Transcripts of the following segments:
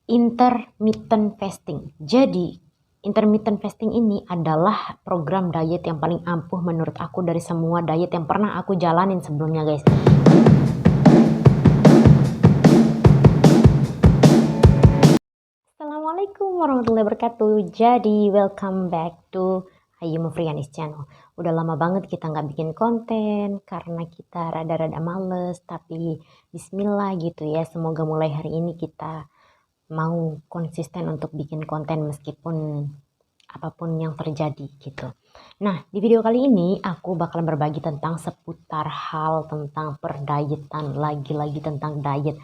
intermittent fasting. Jadi, intermittent fasting ini adalah program diet yang paling ampuh menurut aku dari semua diet yang pernah aku jalanin sebelumnya, guys. Assalamualaikum warahmatullahi wabarakatuh. Jadi, welcome back to Ayu Mufriyanis channel. Udah lama banget kita nggak bikin konten karena kita rada-rada males, tapi bismillah gitu ya. Semoga mulai hari ini kita mau konsisten untuk bikin konten meskipun apapun yang terjadi gitu. Nah, di video kali ini aku bakal berbagi tentang seputar hal tentang perdietan, lagi-lagi tentang diet.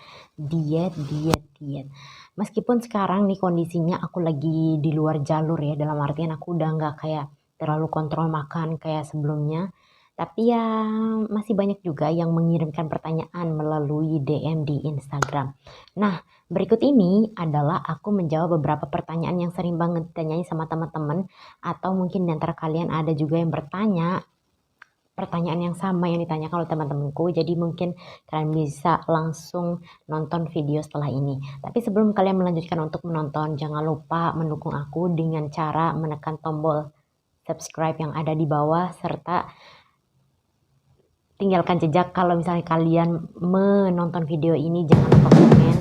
Meskipun sekarang nih kondisinya aku lagi di luar jalur ya, dalam artian aku udah nggak kayak terlalu kontrol makan kayak sebelumnya. Tapi ya masih banyak juga yang mengirimkan pertanyaan melalui DM di Instagram. Nah, berikut ini adalah aku menjawab beberapa pertanyaan yang sering banget ditanyain sama teman-teman, atau mungkin di antara kalian ada juga yang bertanya pertanyaan yang sama yang ditanyakan oleh teman-temanku. Jadi mungkin kalian bisa langsung nonton video setelah ini. Tapi sebelum kalian melanjutkan untuk menonton, jangan lupa mendukung aku dengan cara menekan tombol subscribe yang ada di bawah, serta tinggalkan jejak kalau misalnya kalian menonton video ini. Jangan lupa komen.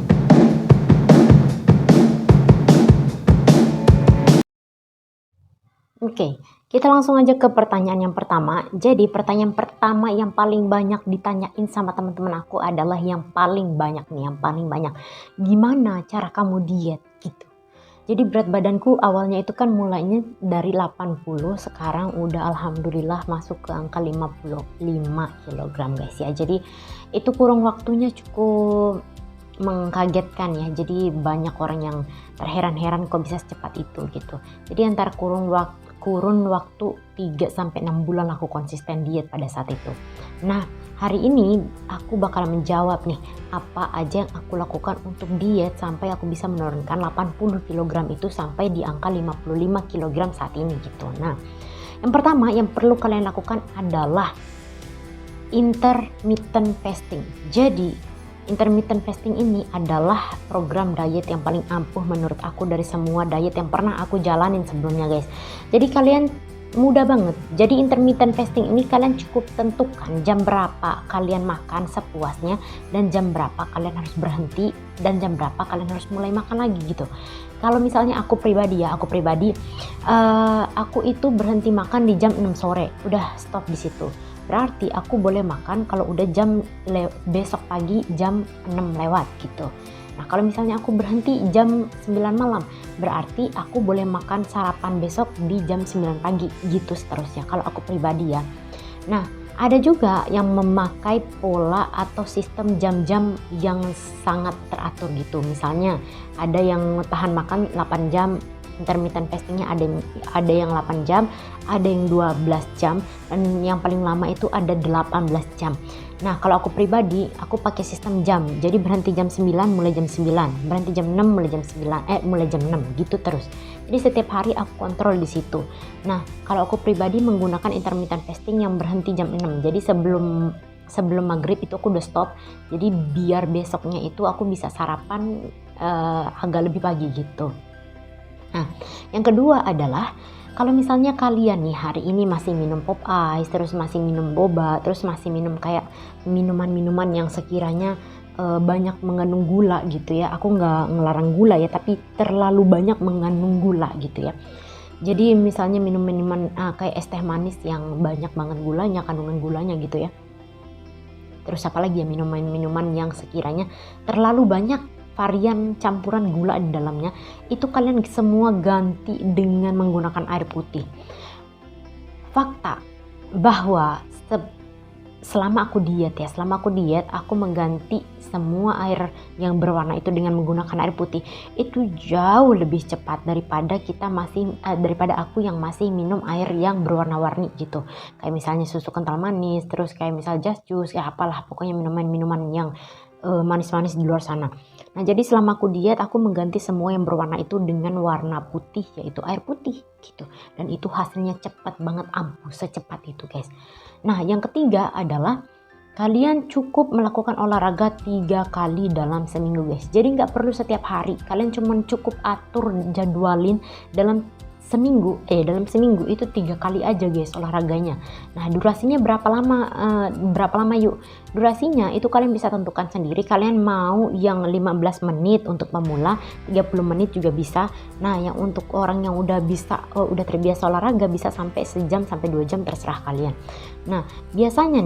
Oke, kita langsung aja ke pertanyaan yang pertama. Jadi pertanyaan pertama yang paling banyak ditanyain sama teman-teman aku adalah yang paling banyak nih, yang paling banyak. Gimana cara kamu diet gitu. Jadi berat badanku awalnya itu kan mulainya dari 80, sekarang udah alhamdulillah masuk ke angka 55 kilogram guys ya. Jadi itu kurun waktunya cukup mengkagetkan ya. Jadi banyak orang yang terheran-heran kok bisa secepat itu gitu. Jadi antara kurun waktu 3-6 bulan aku konsisten diet pada saat itu. Nah, hari ini aku bakal menjawab nih apa aja yang aku lakukan untuk diet sampai aku bisa menurunkan 80 kg itu sampai di angka 55 kg saat ini gitu. Nah, yang pertama yang perlu kalian lakukan adalah intermittent fasting. Jadi intermittent fasting ini adalah program diet yang paling ampuh menurut aku dari semua diet yang pernah aku jalanin sebelumnya, guys. Jadi kalian mudah banget. Jadi intermittent fasting ini kalian cukup tentukan jam berapa kalian makan sepuasnya dan jam berapa kalian harus berhenti dan jam berapa kalian harus mulai makan lagi gitu. Kalau misalnya aku pribadi aku itu berhenti makan di jam 6 sore, udah stop di situ. Berarti aku boleh makan kalau udah besok pagi jam 6 lewat gitu. Nah, kalau misalnya aku berhenti jam 9 malam, berarti aku boleh makan sarapan besok di jam 9 pagi gitu seterusnya kalau aku pribadi ya. Nah, ada juga yang memakai pola atau sistem jam-jam yang sangat teratur gitu. Misalnya ada yang tahan makan 8 jam, intermittent fastingnya ada yang 8 jam, ada yang 12 jam, dan yang paling lama itu ada 18 jam. Nah, kalau aku pribadi, aku pakai sistem jam. Jadi berhenti jam 9, mulai jam 9, berhenti jam 6, mulai jam 6 gitu terus. Jadi setiap hari aku kontrol di situ. Nah, kalau aku pribadi menggunakan intermittent fasting yang berhenti jam 6. Jadi sebelum maghrib itu aku udah stop. Jadi biar besoknya itu aku bisa sarapan agak lebih pagi gitu. Nah, yang kedua adalah kalau misalnya kalian nih hari ini masih minum pop ice, terus masih minum boba, terus masih minum kayak minuman-minuman yang sekiranya banyak mengandung gula gitu ya. Aku nggak ngelarang gula ya, tapi terlalu banyak mengandung gula gitu ya. Jadi misalnya minum minuman kayak es teh manis yang banyak banget gulanya, kandungan gulanya gitu ya. Terus apalagi ya minuman-minuman yang sekiranya terlalu banyak varian campuran gula di dalamnya, itu kalian semua ganti dengan menggunakan air putih. Fakta bahwa selama aku diet aku mengganti semua air yang berwarna itu dengan menggunakan air putih, itu jauh lebih cepat daripada aku yang masih minum air yang berwarna-warni gitu, kayak misalnya susu kental manis, terus kayak misal just juice, ya apalah pokoknya minuman-minuman yang manis-manis di luar sana. Nah, jadi selama aku diet aku mengganti semua yang berwarna itu dengan warna putih, yaitu air putih gitu, dan itu hasilnya cepat banget, ampuh secepat itu guys. Nah, yang ketiga adalah Kalian cukup melakukan olahraga 3 kali dalam seminggu guys. Jadi nggak perlu setiap hari. Kalian cuma cukup atur jadwalin dalam seminggu itu 3 kali aja guys olahraganya. Nah durasinya berapa lama yuk? Durasinya itu kalian bisa tentukan sendiri. Kalian mau yang 15 menit untuk pemula, 30 menit juga bisa. Nah yang untuk orang yang udah terbiasa olahraga bisa sampai sejam sampai 2 jam, terserah kalian. Nah biasanya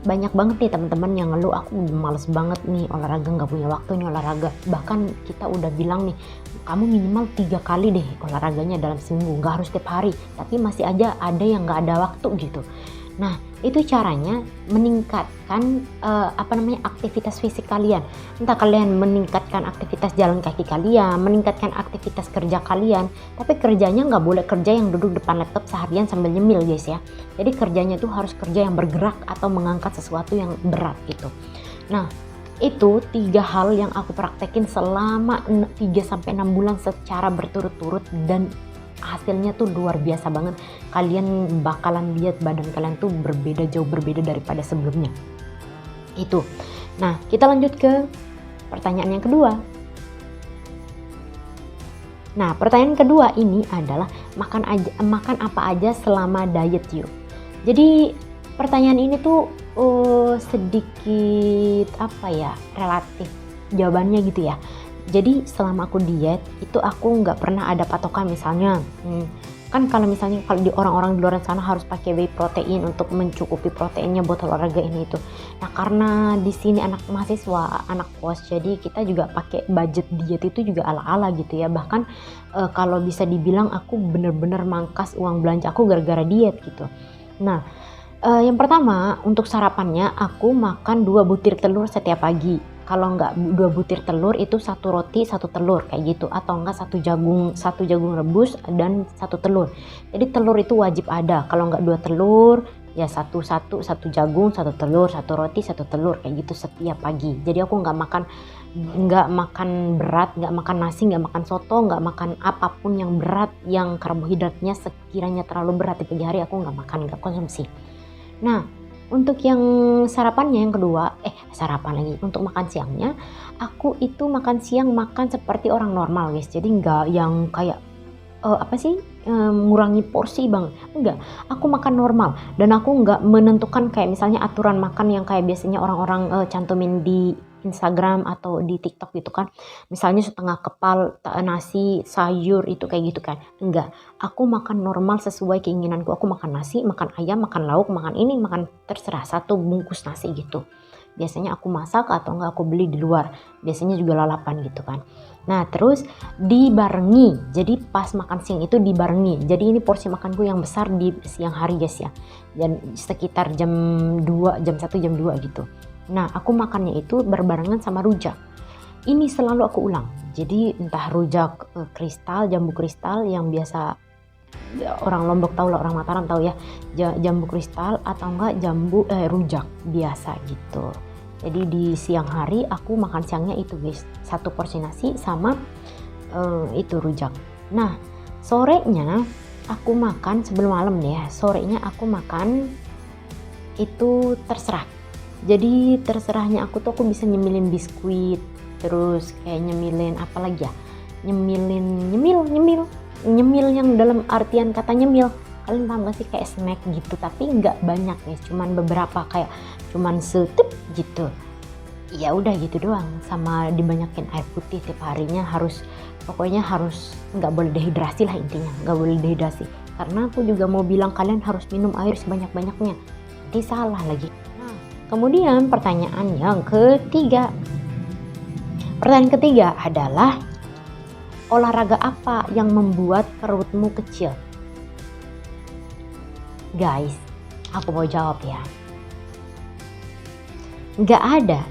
banyak banget nih teman-teman yang ngeluh, aku males banget nih olahraga, nggak punya waktu nih olahraga. Bahkan kita udah bilang nih, kamu minimal 3 kali deh olahraganya dalam seminggu, nggak harus setiap hari, tapi masih aja ada yang nggak ada waktu gitu. Nah itu caranya meningkatkan aktivitas fisik kalian. Entah kalian meningkatkan aktivitas jalan kaki kalian, meningkatkan aktivitas kerja kalian, tapi kerjanya nggak boleh kerja yang duduk depan laptop seharian sambil nyemil guys ya. Jadi kerjanya tuh harus kerja yang bergerak atau mengangkat sesuatu yang berat gitu. Nah itu 3 hal yang aku praktekin selama 3-6 bulan secara berturut-turut, dan hasilnya tuh luar biasa banget. Kalian bakalan lihat badan kalian tuh jauh berbeda daripada sebelumnya itu. Nah kita lanjut ke pertanyaan yang kedua. Nah pertanyaan kedua ini adalah makan apa aja selama diet yuk. Jadi pertanyaan ini tuh sedikit relatif jawabannya gitu ya. Jadi selama aku diet itu aku nggak pernah ada patokan. Misalnya kan kalau di orang-orang di luar sana harus pakai whey protein untuk mencukupi proteinnya buat olahraga ini itu. Nah karena di sini anak mahasiswa, anak kos, jadi kita juga pakai budget diet itu juga ala-ala gitu ya. Bahkan kalau bisa dibilang aku bener-bener mangkas uang belanja aku gara-gara diet gitu. Nah yang pertama untuk sarapannya aku makan 2 butir telur setiap pagi. Kalau nggak 2 butir telur itu 1 roti 1 telur kayak gitu, atau enggak 1 jagung rebus dan 1 telur. Jadi telur itu wajib ada. Kalau nggak 2 telur ya 1 jagung 1 telur, 1 roti 1 telur kayak gitu setiap pagi. Jadi aku nggak makan berat, nggak makan nasi, nggak makan soto, nggak makan apapun yang berat, yang karbohidratnya sekiranya terlalu berat di pagi hari aku nggak makan, nggak konsumsi. Nah untuk yang sarapannya yang kedua, untuk makan siangnya, aku itu makan siang seperti orang normal guys. Jadi nggak yang kayak ngurangi porsi bang, enggak. Aku makan normal dan aku nggak menentukan kayak misalnya aturan makan yang kayak biasanya orang-orang cantumin di Instagram atau di TikTok gitu kan. Misalnya setengah kepal nasi, sayur itu kayak gitu kan. Enggak, aku makan normal sesuai keinginanku. Aku makan nasi, makan ayam, makan lauk, makan ini, makan terserah 1 bungkus nasi gitu. Biasanya aku masak atau enggak aku beli di luar. Biasanya juga lalapan gitu kan. Nah terus dibarengi. Jadi pas makan siang itu dibarengi. Jadi ini porsi makanku yang besar di siang hari guys ya. Dan sekitar jam 1 jam 2 gitu. Nah aku makannya itu berbarengan sama rujak. Ini selalu aku ulang. Jadi entah rujak kristal, jambu kristal yang biasa orang Lombok tahu lah, orang Mataram tahu ya, jambu kristal, atau enggak rujak biasa gitu. Jadi di siang hari aku makan siangnya itu guys, 1 porsi nasi sama itu rujak. Nah sorenya aku makan sebelum malam nih ya, sorenya aku makan itu terserah. Jadi terserahnya aku bisa nyemilin biskuit, terus kayak nyemilin apa lagi ya, nyemil yang dalam artian kata nyemil, kalian paham gak sih, kayak snack gitu, tapi nggak banyak guys, cuman beberapa, kayak cuman setep gitu. Ya udah gitu doang, sama dibanyakin air putih tiap harinya, pokoknya harus nggak boleh dehidrasi lah, intinya nggak boleh dehidrasi. Karena aku juga mau bilang kalian harus minum air sebanyak-banyaknya, nanti salah lagi. Kemudian pertanyaan yang ketiga. Pertanyaan ketiga adalah olahraga apa yang membuat perutmu kecil? Guys, aku mau jawab ya. Gak ada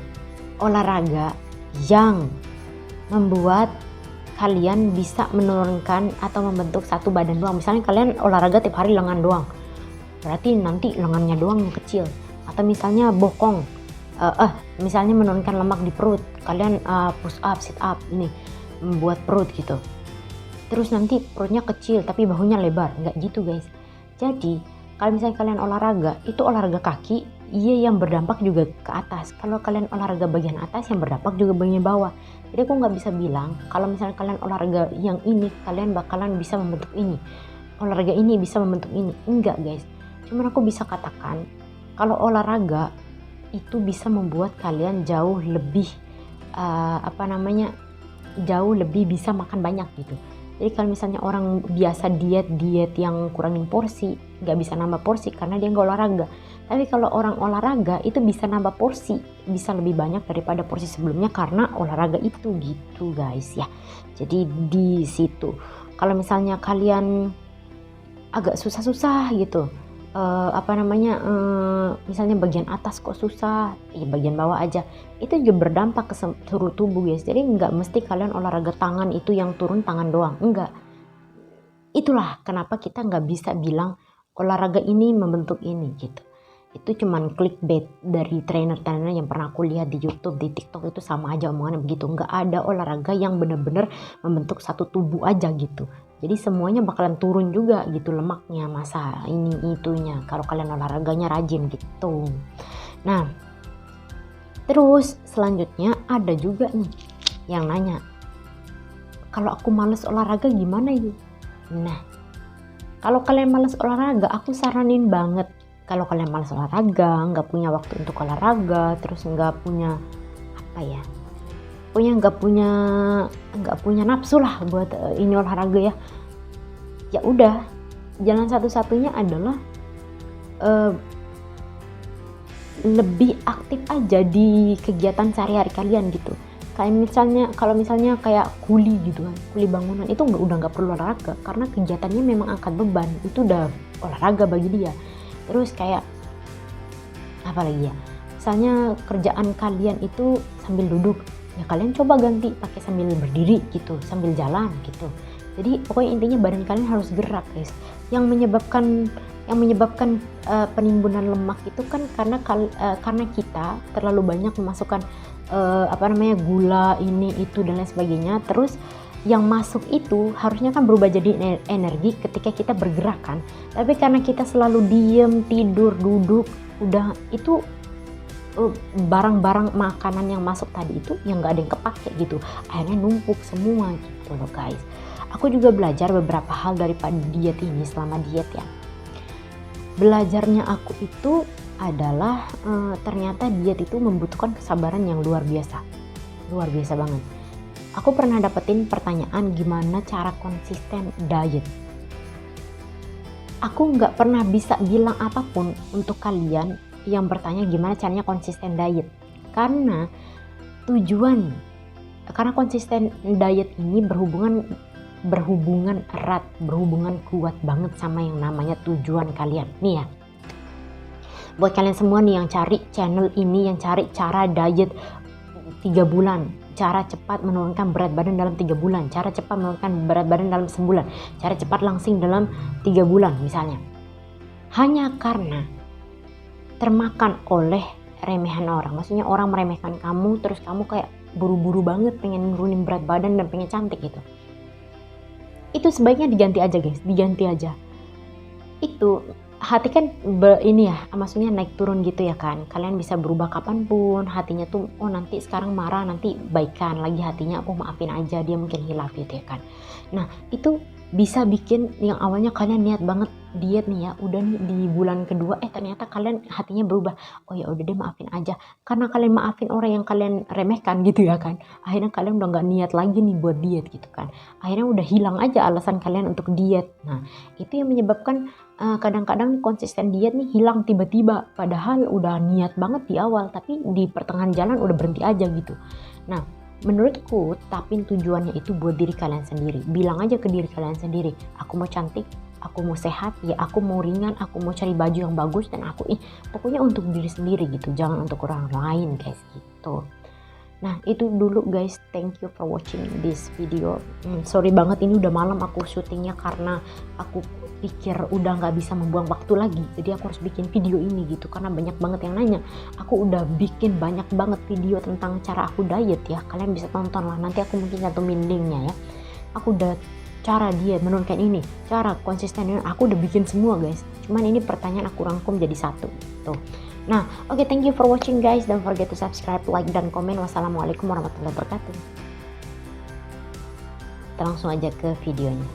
olahraga yang membuat kalian bisa menurunkan atau membentuk satu badan doang. Misalnya kalian olahraga tiap hari lengan doang, berarti nanti lengannya doang yang kecil. Atau misalnya bokong, misalnya menurunkan lemak di perut, kalian push up, sit up, ini membuat perut gitu. Terus nanti perutnya kecil tapi bahunya lebar, nggak gitu guys. Jadi kalau misalnya kalian olahraga, itu olahraga kaki iya yang berdampak juga ke atas. Kalau kalian olahraga bagian atas, yang berdampak juga bagian bawah. Jadi aku nggak bisa bilang kalau misalnya kalian olahraga yang ini kalian bakalan bisa membentuk ini, olahraga ini bisa membentuk ini. Enggak guys, cuman aku bisa katakan kalau olahraga itu bisa membuat kalian jauh lebih jauh lebih bisa makan banyak gitu. Jadi kalau misalnya orang biasa diet yang kurangin porsi, nggak bisa nambah porsi karena dia nggak olahraga. Tapi kalau orang olahraga itu bisa nambah porsi, bisa lebih banyak daripada porsi sebelumnya karena olahraga itu gitu guys ya. Jadi di situ. Kalau misalnya kalian agak susah-susah gitu, misalnya bagian atas kok susah, bagian bawah aja, itu juga berdampak ke seluruh tubuh guys. Jadi nggak mesti kalian olahraga tangan itu yang turun tangan doang, enggak. Itulah kenapa kita nggak bisa bilang olahraga ini membentuk ini gitu. Itu cuman clickbait dari trainer-trainer yang pernah aku lihat di YouTube, di TikTok, itu sama aja omongannya begitu. Nggak ada olahraga yang benar-benar membentuk satu tubuh aja gitu. Jadi semuanya bakalan turun juga gitu lemaknya, masa ini itunya kalau kalian olahraganya rajin gitu. Nah, terus selanjutnya ada juga nih yang nanya, kalau aku males olahraga gimana yuk? Nah, kalau kalian males olahraga, aku saranin banget, kalau kalian males olahraga, nggak punya waktu untuk olahraga, terus nggak punya nggak punya nafsu lah buat ini olahraga ya udah, jalan satu-satunya adalah lebih aktif aja di kegiatan sehari-hari kalian gitu. Kayak kalau misalnya kayak kuli gitu kan, kuli bangunan itu udah nggak perlu olahraga karena kegiatannya memang angkat beban, itu udah olahraga bagi dia. Terus kayak apa lagi ya, misalnya kerjaan kalian itu sambil duduk, ya kalian coba ganti pakai sambil berdiri gitu, sambil jalan gitu. Jadi pokoknya intinya badan kalian harus gerak guys. Yang menyebabkan penimbunan lemak itu kan karena kita terlalu banyak memasukkan gula ini itu dan lain sebagainya. Terus yang masuk itu harusnya kan berubah jadi energi ketika kita bergerak kan. Tapi karena kita selalu diem, tidur, duduk, udah itu barang-barang makanan yang masuk tadi itu yang nggak ada yang kepake gitu, akhirnya numpuk semua gitu loh guys. Aku juga belajar beberapa hal daripada diet ini selama diet ya. Belajarnya aku itu adalah ternyata diet itu membutuhkan kesabaran yang luar biasa banget. Aku pernah dapetin pertanyaan gimana cara konsisten diet. Aku nggak pernah bisa bilang apapun untuk kalian yang bertanya gimana caranya konsisten diet, karena konsisten diet ini berhubungan erat, berhubungan kuat banget sama yang namanya tujuan kalian nih ya. Buat kalian semua nih yang cari channel ini, yang cari cara diet 3 bulan, cara cepat menurunkan berat badan dalam 3 bulan, cara cepat menurunkan berat badan dalam sebulan, cara cepat langsing dalam 3 bulan misalnya, hanya karena termakan oleh remehan orang. Maksudnya orang meremehkan kamu, terus kamu kayak buru-buru banget pengen nurunin berat badan dan pengen cantik gitu. Itu sebaiknya diganti aja guys, diganti aja. Itu hati kan maksudnya naik turun gitu ya kan. Kalian bisa berubah kapanpun, hatinya tuh nanti sekarang marah, nanti baikan lagi hatinya, maafin aja, dia mungkin hilaf gitu ya kan. Nah itu bisa bikin yang awalnya kalian niat banget diet nih ya, udah nih di bulan kedua ternyata kalian hatinya berubah, ya udah deh maafin aja, karena kalian maafin orang yang kalian remehkan gitu ya kan, akhirnya kalian udah nggak niat lagi nih buat diet gitu kan, akhirnya udah hilang aja alasan kalian untuk diet. Nah itu yang menyebabkan kadang-kadang konsisten diet nih hilang tiba-tiba, padahal udah niat banget di awal tapi di pertengahan jalan udah berhenti aja gitu. Nah menurutku tapin tujuannya itu buat diri kalian sendiri. Bilang aja ke diri kalian sendiri, aku mau cantik, aku mau sehat, ya aku mau ringan, aku mau cari baju yang bagus, dan aku pokoknya untuk diri sendiri gitu, jangan untuk orang lain guys gitu. Nah itu dulu guys, thank you for watching this video. Sorry banget ini udah malam aku syutingnya karena aku pikir udah nggak bisa membuang waktu lagi, jadi aku harus bikin video ini gitu karena banyak banget yang nanya. Aku udah bikin banyak banget video tentang cara aku diet ya, kalian bisa tonton lah, nanti aku mungkin cantumin linknya ya. Aku udah cara diet menurunkan ini, cara konsisten ini, aku udah bikin semua guys, cuman ini pertanyaan aku rangkum jadi satu tuh. Nah, oke, thank you for watching guys. Don't forget to subscribe, like, dan komen. Wassalamualaikum warahmatullahi wabarakatuh. Kita langsung aja ke videonya.